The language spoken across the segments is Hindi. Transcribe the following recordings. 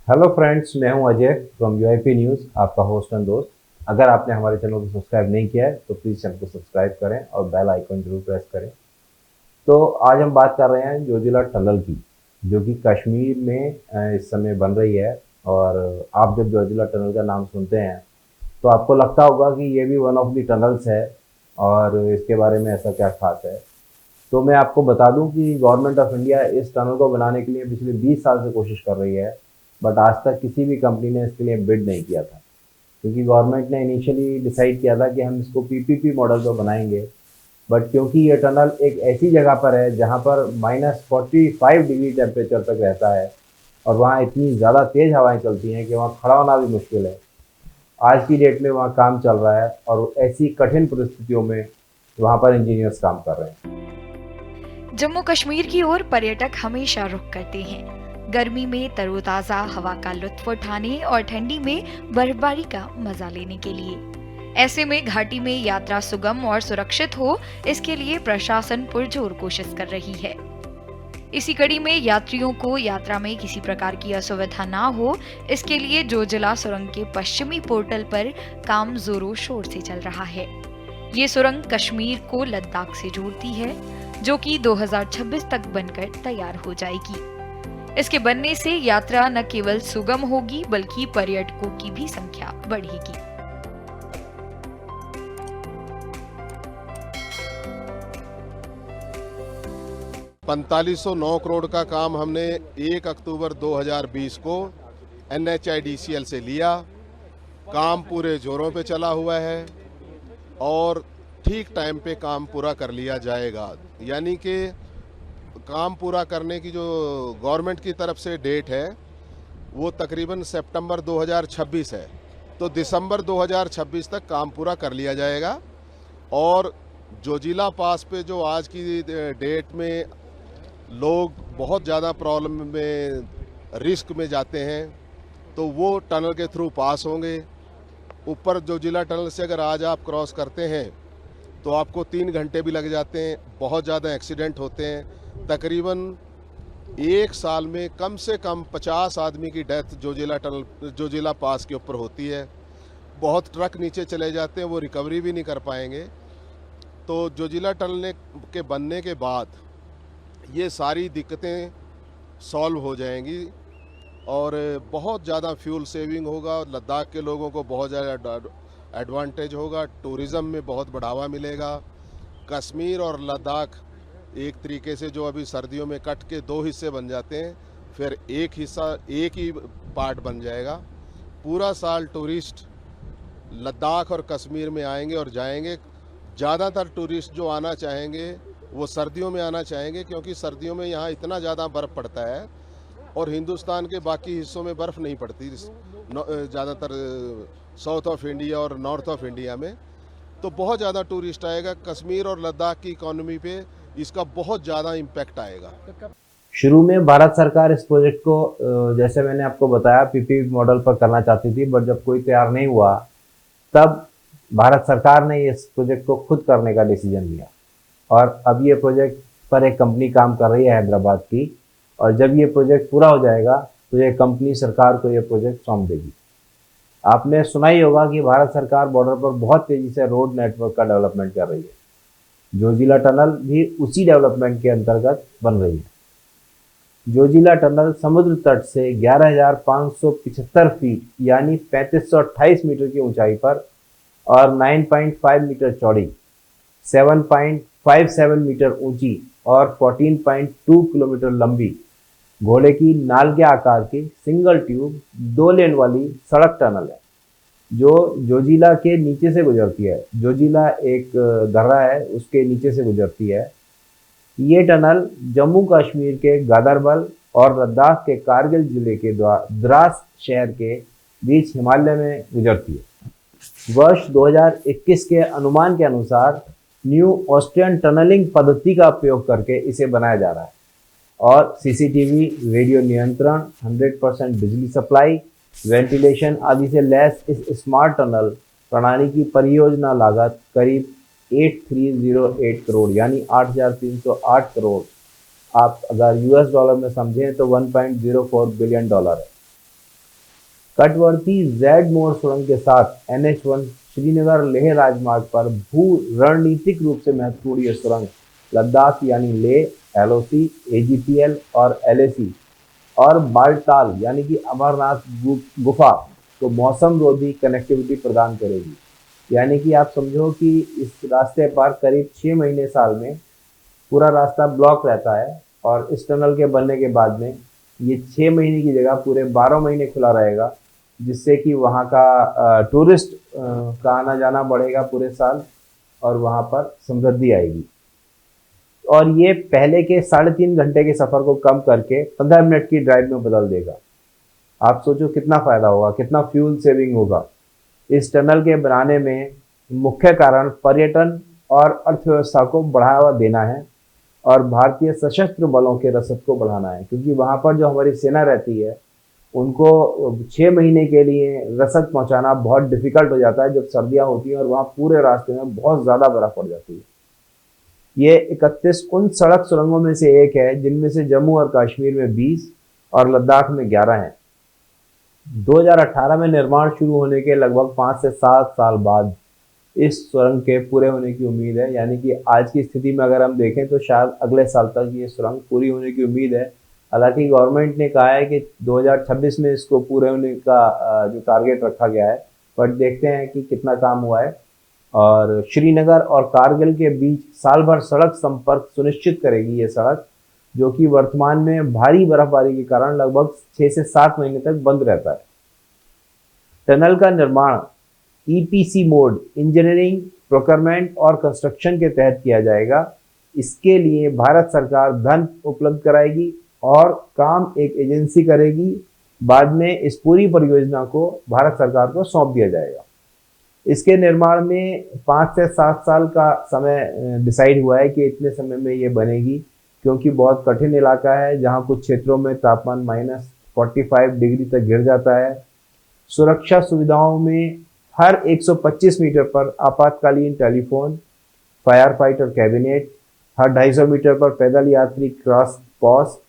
हेलो फ्रेंड्स, मैं हूं अजय फ्रॉम यूआईपी न्यूज़, आपका होस्ट एंड दोस्त। अगर आपने हमारे चैनल को सब्सक्राइब नहीं किया है तो प्लीज़ चैनल को सब्सक्राइब करें और बेल आइकन जरूर प्रेस करें। तो आज हम बात कर रहे हैं जोजिला टनल की, जो कि कश्मीर में इस समय बन रही है। और आप जब जोजिला टनल का नाम सुनते हैं तो आपको लगता होगा कि ये भी वन ऑफ द टनल्स है और इसके बारे में ऐसा क्या खास है। तो मैं आपको बता दूं कि गवर्नमेंट ऑफ इंडिया इस टनल को बनाने के लिए पिछले 20 साल से कोशिश कर रही है, बट आज तक किसी भी कंपनी ने इसके लिए बिड नहीं किया था, क्योंकि गवर्नमेंट ने इनिशियली डिसाइड किया था कि हम इसको पीपीपी मॉडल पर बनाएंगे। बट क्योंकि ये टनल एक ऐसी जगह पर है जहाँ पर -45 डिग्री टेम्परेचर तक रहता है और वहाँ इतनी ज़्यादा तेज़ हवाएं चलती हैं कि वहाँ खड़ा होना भी मुश्किल है। आज की डेट में वहाँ काम चल रहा है और ऐसी कठिन परिस्थितियों में वहाँ पर इंजीनियर्स काम कर रहे हैं। जम्मू कश्मीर की ओर पर्यटक हमेशा रुख करते हैं। गर्मी में तरोताजा हवा का लुत्फ उठाने और ठंडी में बर्फबारी का मजा लेने के लिए। ऐसे में घाटी में यात्रा सुगम और सुरक्षित हो, इसके लिए प्रशासन पुरजोर कोशिश कर रही है। इसी कड़ी में यात्रियों को यात्रा में किसी प्रकार की असुविधा ना हो, इसके लिए जोजिला सुरंग के पश्चिमी पोर्टल पर काम जोरों शोर से चल रहा है। ये सुरंग कश्मीर को लद्दाख से जोड़ती है, जो कि 2026 तक बनकर तैयार हो जाएगी। इसके बनने से यात्रा न केवल सुगम होगी बल्कि पर्यटकों की भी संख्या बढ़ेगी। 4509 करोड़ का काम हमने 1 अक्टूबर 2020 को NHIDCL से लिया। काम पूरे जोरों पे चला हुआ है और ठीक टाइम पे काम पूरा कर लिया जाएगा। यानी कि काम पूरा करने की जो गवर्नमेंट की तरफ से डेट है वो तकरीबन सितंबर 2026 है, तो दिसंबर 2026 तक काम पूरा कर लिया जाएगा। और जोजिला पास पे जो आज की डेट में लोग बहुत ज़्यादा प्रॉब्लम में, रिस्क में जाते हैं, तो वो टनल के थ्रू पास होंगे। ऊपर जोजिला टनल से अगर आज आप क्रॉस करते हैं तो आपको 3 घंटे भी लग जाते हैं। बहुत ज़्यादा एक्सीडेंट होते हैं। तकरीबन एक साल में कम से कम 50 आदमी की डेथ जोजिला पास के ऊपर होती है। बहुत ट्रक नीचे चले जाते हैं, वो रिकवरी भी नहीं कर पाएंगे। तो जोजिला टनल के बनने के बाद ये सारी दिक्कतें सॉल्व हो जाएंगी और बहुत ज़्यादा फ्यूल सेविंग होगा। लद्दाख के लोगों को बहुत ज़्यादा एडवांटेज होगा। टूरिज़्म में बहुत बढ़ावा मिलेगा। कश्मीर और लद्दाख एक तरीके से जो अभी सर्दियों में कट के 2 हिस्से बन जाते हैं, फिर एक हिस्सा, एक ही पार्ट बन जाएगा। पूरा साल टूरिस्ट लद्दाख और कश्मीर में आएंगे और जाएंगे। ज़्यादातर टूरिस्ट जो आना चाहेंगे वो सर्दियों में आना चाहेंगे, क्योंकि सर्दियों में यहाँ इतना ज़्यादा बर्फ़ पड़ता है और हिंदुस्तान के बाकी हिस्सों में बर्फ़ नहीं पड़ती, ज़्यादातर साउथ ऑफ इंडिया और नॉर्थ ऑफ इंडिया में। तो बहुत ज़्यादा टूरिस्ट आएगा। कश्मीर और लद्दाख की इकोनॉमी पे इसका बहुत ज़्यादा इम्पैक्ट आएगा। शुरू में भारत सरकार इस प्रोजेक्ट को जैसे मैंने आपको बताया पीपीपी मॉडल पर करना चाहती थी, बट जब कोई तैयार नहीं हुआ तब भारत सरकार ने इस प्रोजेक्ट को खुद करने का डिसीजन लिया और अब ये प्रोजेक्ट पर एक कंपनी काम कर रही है हैदराबाद की। और जब ये प्रोजेक्ट पूरा हो जाएगा तो ये कंपनी सरकार को ये प्रोजेक्ट सौंप देगी। आपने सुना ही होगा कि भारत सरकार बॉर्डर पर बहुत तेज़ी से रोड नेटवर्क का डेवलपमेंट कर रही है। जोजिला टनल भी उसी डेवलपमेंट के अंतर्गत बन रही है। जोजिला टनल समुद्र तट से 11,575 फीट यानी 3528 मीटर की ऊंचाई पर और 9.5 मीटर चौड़ी, 7.57 मीटर ऊंची और 14.2 किलोमीटर लंबी घोड़े की नाल के आकार की सिंगल ट्यूब 2 लेन वाली सड़क टनल है, जो जोजिला के नीचे से गुजरती है। जोजिला एक दर्रा है, उसके नीचे से गुजरती है। ये टनल जम्मू कश्मीर के गादरबल और लद्दाख के कारगिल जिले के द्रास शहर के बीच हिमालय में गुजरती है। वर्ष 2021 के अनुमान के अनुसार न्यू ऑस्ट्रियन टनलिंग पद्धति का उपयोग करके इसे बनाया जा रहा है और सीसीटीवी, रेडियो नियंत्रण, 100% बिजली सप्लाई, वेंटिलेशन आदि से लैस इस स्मार्ट टनल प्रणाली की परियोजना लागत करीब 8308 करोड़ यानी 8308 करोड़, आप अगर US डॉलर में समझें तो $1.04 बिलियन है। कटवर्ती जेड मोड़ सुरंग के साथ NH1 श्रीनगर लेह राजमार्ग पर भू रणनीतिक रूप से महत्वपूर्ण ये सुरंग लद्दाख यानी लेह, LOC, AGPL और LAC और बालटाल यानी कि अमरनाथ गुफा को मौसम रोधी कनेक्टिविटी प्रदान करेगी। यानी कि आप समझो कि इस रास्ते पर करीब 6 महीने साल में पूरा रास्ता ब्लॉक रहता है और इस टनल के बनने के बाद में ये 6 महीने की जगह पूरे 12 महीने खुला रहेगा, जिससे कि वहाँ का टूरिस्ट का आना जाना बढ़ेगा पूरे साल और वहाँ पर समृद्धि आएगी। और ये पहले के 3.5 घंटे के सफ़र को कम करके 15 मिनट की ड्राइव में बदल देगा। आप सोचो कितना फ़ायदा होगा, कितना फ्यूल सेविंग होगा। इस टनल के बनाने में मुख्य कारण पर्यटन और अर्थव्यवस्था को बढ़ावा देना है और भारतीय सशस्त्र बलों के रसद को बढ़ाना है, क्योंकि वहाँ पर जो हमारी सेना रहती है उनको 6 महीने के लिए रसद पहुँचाना बहुत डिफ़िकल्ट हो जाता है जब सर्दियाँ होती हैं और वहाँ पूरे रास्ते में बहुत ज़्यादा बर्फ़ पड़ जाती है। ये 31 उन सड़क सुरंगों में से एक है जिनमें से जम्मू और कश्मीर में 20 और लद्दाख में 11 हैं। 2018 में निर्माण शुरू होने के लगभग 5 से 7 साल बाद इस सुरंग के पूरे होने की उम्मीद है। यानी कि आज की स्थिति में अगर हम देखें तो शायद अगले साल तक ये सुरंग पूरी होने की उम्मीद है। हालांकि गवर्नमेंट ने कहा है कि 2026 में इसको पूरे होने का जो टारगेट रखा गया है, बट देखते हैं कि कितना काम हुआ है। और श्रीनगर और कारगिल के बीच साल भर सड़क संपर्क सुनिश्चित करेगी ये सड़क, जो कि वर्तमान में भारी बर्फबारी के कारण लगभग 6 से 7 महीने तक बंद रहता है। टनल का निर्माण EPC मोड, इंजीनियरिंग, प्रोक्योरमेंट और कंस्ट्रक्शन के तहत किया जाएगा। इसके लिए भारत सरकार धन उपलब्ध कराएगी और काम एक एजेंसी करेगी। बाद में इस पूरी परियोजना को भारत सरकार को सौंप दिया जाएगा। इसके निर्माण में 5 से 7 साल का समय डिसाइड हुआ है कि इतने समय में ये बनेगी, क्योंकि बहुत कठिन इलाका है जहाँ कुछ क्षेत्रों में तापमान -45 डिग्री तक गिर जाता है। सुरक्षा सुविधाओं में हर 125 मीटर पर आपातकालीन टेलीफोन, फायर फाइटर कैबिनेट, हर 250 मीटर पर पैदल यात्री क्रॉस पास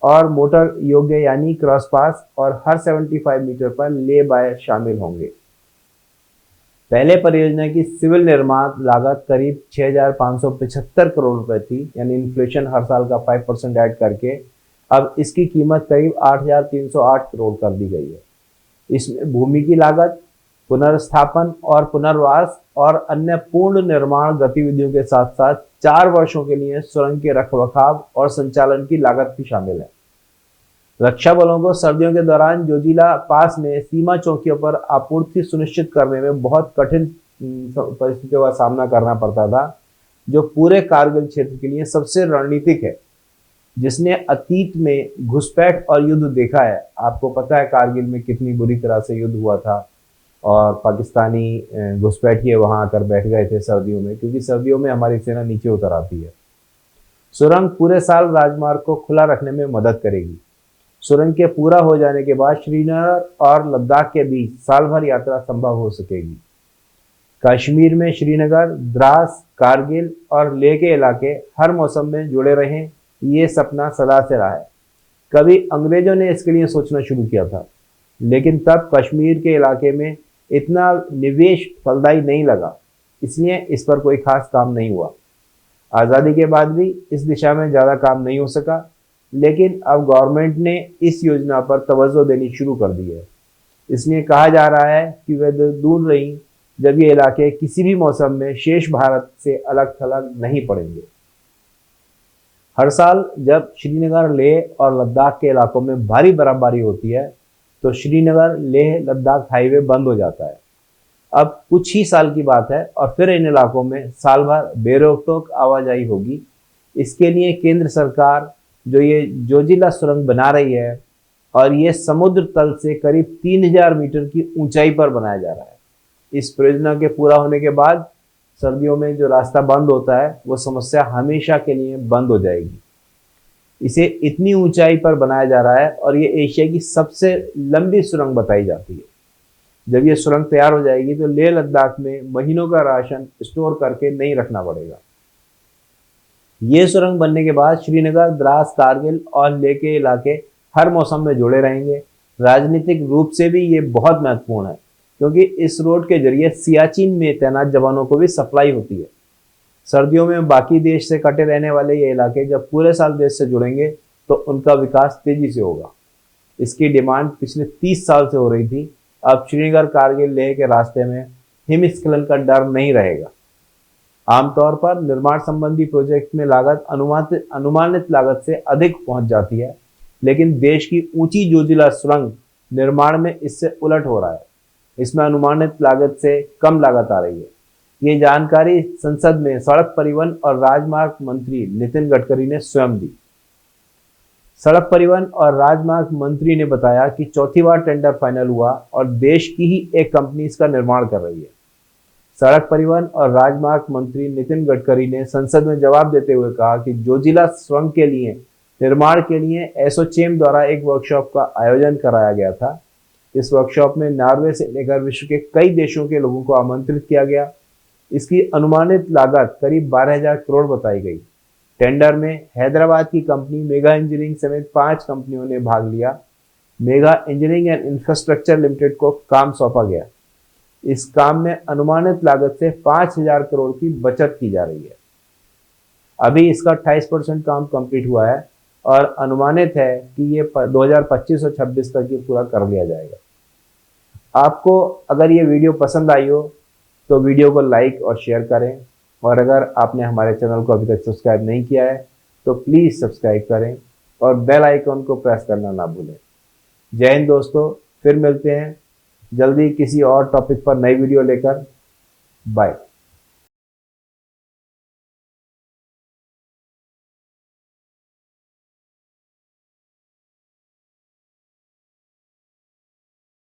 और मोटर योग्य यानी क्रॉस पास और हर 75 मीटर पर ले बाय शामिल होंगे। पहले परियोजना की सिविल निर्माण लागत करीब 6,575 करोड़ रुपए थी, यानी इन्फ्लेशन हर साल का 5% ऐड करके अब इसकी कीमत करीब 8,308 करोड़ कर दी गई है। इसमें भूमि की लागत, पुनर्स्थापन और पुनर्वास और अन्य पूर्ण निर्माण गतिविधियों के साथ साथ 4 वर्षों के लिए सुरंग के रखरखाव और संचालन की लागत भी शामिल है। रक्षा बलों को सर्दियों के दौरान जोजिला पास में सीमा चौकियों पर आपूर्ति सुनिश्चित करने में बहुत कठिन परिस्थितियों का सामना करना पड़ता था, जो पूरे कारगिल क्षेत्र के लिए सबसे रणनीतिक है। जिसने अतीत में घुसपैठ और युद्ध देखा है, आपको पता है कारगिल में कितनी बुरी तरह से युद्ध हुआ था और पाकिस्तानी घुसपैठिए वहां आकर बैठ गए थे सर्दियों में, क्योंकि सर्दियों में हमारी सेना नीचे उतर आती है। सुरंग पूरे साल राजमार्ग को खुला रखने में मदद करेगी। सुरंग के पूरा हो जाने के बाद श्रीनगर और लद्दाख के बीच साल भर यात्रा संभव हो सकेगी। कश्मीर में श्रीनगर, द्रास, कारगिल और लेह के इलाके हर मौसम में जुड़े रहें, ये सपना सदा से रहा है। कभी अंग्रेजों ने इसके लिए सोचना शुरू किया था, लेकिन तब कश्मीर के इलाके में इतना निवेश फलदायी नहीं लगा, इसलिए इस पर कोई खास काम नहीं हुआ। आज़ादी के बाद भी इस दिशा में ज़्यादा काम नहीं हो सका, लेकिन अब गवर्नमेंट ने इस योजना पर तवज्जो देनी शुरू कर दी है। इसलिए कहा जा रहा है कि वह दूर रही जब ये इलाके किसी भी मौसम में शेष भारत से अलग थलग नहीं पड़ेंगे। हर साल जब श्रीनगर, लेह और लद्दाख के इलाकों में भारी बर्फबारी होती है तो श्रीनगर लेह लद्दाख हाईवे बंद हो जाता है। अब कुछ ही साल की बात है और फिर इन इलाकों में साल भर बेरोक-टोक आवाजाही होगी। इसके लिए केंद्र सरकार जो ये जोजिला सुरंग बना रही है और ये समुद्र तल से करीब 3000 मीटर की ऊंचाई पर बनाया जा रहा है। इस परियोजना के पूरा होने के बाद सर्दियों में जो रास्ता बंद होता है वो समस्या हमेशा के लिए बंद हो जाएगी। इसे इतनी ऊंचाई पर बनाया जा रहा है और ये एशिया की सबसे लंबी सुरंग बताई जाती है। जब ये सुरंग तैयार हो जाएगी तो लेह लद्दाख में महीनों का राशन स्टोर करके नहीं रखना पड़ेगा। ये सुरंग बनने के बाद श्रीनगर, द्रास, कारगिल और लेह के इलाके हर मौसम में जुड़े रहेंगे। राजनीतिक रूप से भी ये बहुत महत्वपूर्ण है, क्योंकि इस रोड के जरिए सियाचिन में तैनात जवानों को भी सप्लाई होती है। सर्दियों में बाकी देश से कटे रहने वाले ये इलाके जब पूरे साल देश से जुड़ेंगे तो उनका विकास तेजी से होगा। इसकी डिमांड पिछले 30 साल से हो रही थी। अब श्रीनगर कारगिल लेह के रास्ते में हिमस्खलन का डर नहीं रहेगा। आमतौर पर निर्माण संबंधी प्रोजेक्ट में लागत अनुमानित लागत से अधिक पहुंच जाती है, लेकिन देश की ऊंची जोजिला सुरंग निर्माण में इससे उलट हो रहा है। इसमें अनुमानित लागत से कम लागत आ रही है। ये जानकारी संसद में सड़क परिवहन और राजमार्ग मंत्री नितिन गडकरी ने स्वयं दी। सड़क परिवहन और राजमार्ग मंत्री ने बताया कि चौथी बार टेंडर फाइनल हुआ और देश की ही एक कंपनी इसका निर्माण कर रही है। सड़क परिवहन और राजमार्ग मंत्री नितिन गडकरी ने संसद में जवाब देते हुए कहा कि जोजिला सुरंग के लिए निर्माण के लिए एसोचेम द्वारा एक वर्कशॉप का आयोजन कराया गया था। इस वर्कशॉप में नॉर्वे से लेकर विश्व के कई देशों के लोगों को आमंत्रित किया गया। इसकी अनुमानित लागत करीब 12,000 करोड़ बताई गई। टेंडर में हैदराबाद की कंपनी मेगा इंजीनियरिंग समेत 5 कंपनियों ने भाग लिया। Mega engineering and infrastructure limited को काम सौंपा गया। इस काम में अनुमानित लागत से 5,000 करोड़ की बचत की जा रही है। अभी इसका 28% काम कंप्लीट हुआ है और अनुमानित है कि ये 2025 और 26 तक ये पूरा कर लिया जाएगा। आपको अगर ये वीडियो पसंद आई हो तो वीडियो को लाइक और शेयर करें, और अगर आपने हमारे चैनल को अभी तक सब्सक्राइब नहीं किया है तो प्लीज़ सब्सक्राइब करें और बेल आइकन को प्रेस करना ना भूलें। जय हिंद दोस्तों, फिर मिलते हैं जल्दी किसी और टॉपिक पर नई वीडियो लेकर। बाय।